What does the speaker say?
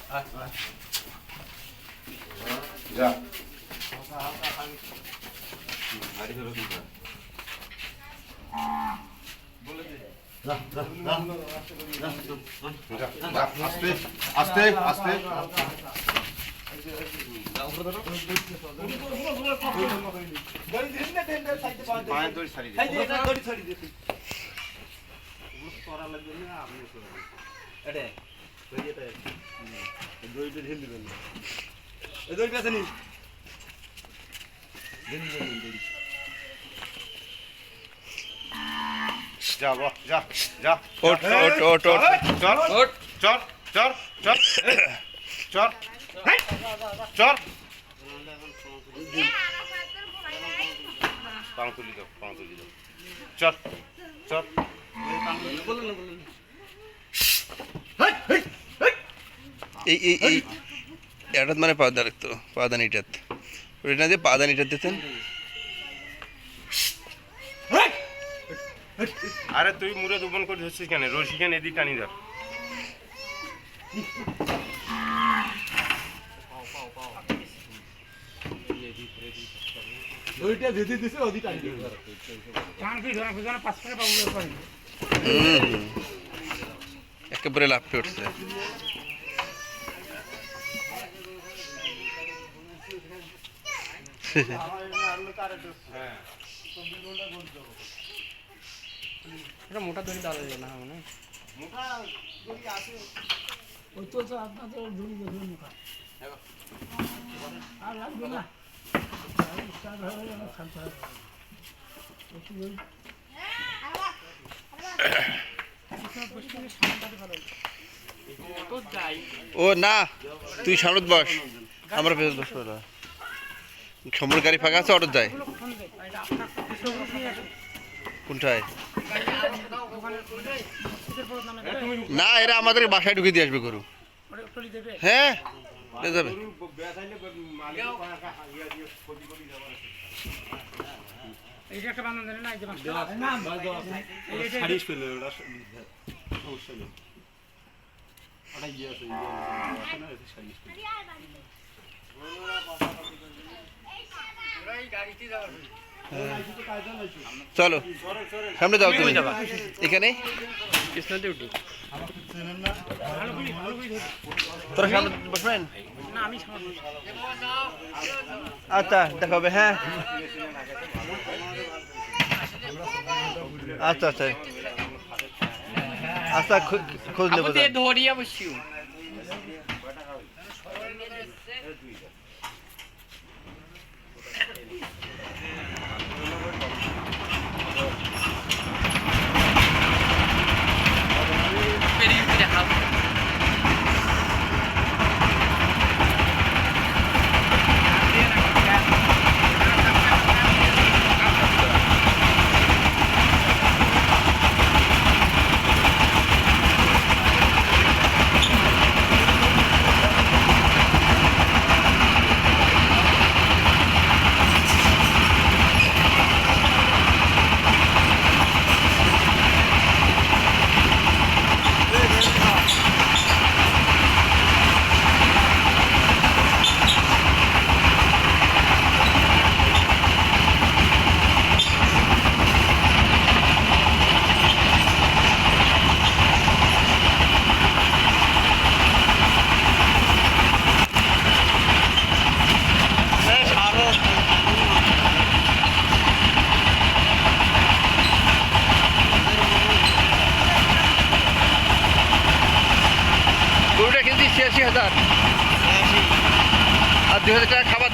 যা আস্তে আস্তে আস্তে যা যা যা ওট ওট ওট ওট চল চল চল চল চল চল পাং তুলি দাও চল চল এই এই এই এটাত মানে পাওদা রাখতো পাদানিটাত ওটা দিয়ে পাদানিটাত দিতেন। আরে তুই মুড়ে দুবন করে ধরছিস কেন? রশি কেন এদিক টানি দাও। একেবারে লাফে উঠছে। মোটা দড়ি দেওয়া যাবে না মানে মোটা দড়ি আছে ওই তো আপনাদের দড়ি দেখুন মোটা আর লাগবে না ও না তুই সামনে বস, আমরা পেছনে বসবো না। সমর গাড়ি ফাঁকা আছে, অটো যায় কোনটায়? না এরা আমাদের বাসায় ঢুকে দিয়ে আসবে গরু। হ্যাঁ যাবে। চলো সামনে যাও, তুমি এখানে তোরা সামনে বসবেন। আচ্ছা দেখা হবে। হ্যাঁ আচ্ছা আচ্ছা আচ্ছা খোঁজ নেবো। ধরিয়া বসিও গরুটা কিনছি ৮৬,০০০ আর ২০০০ টাকা খাবার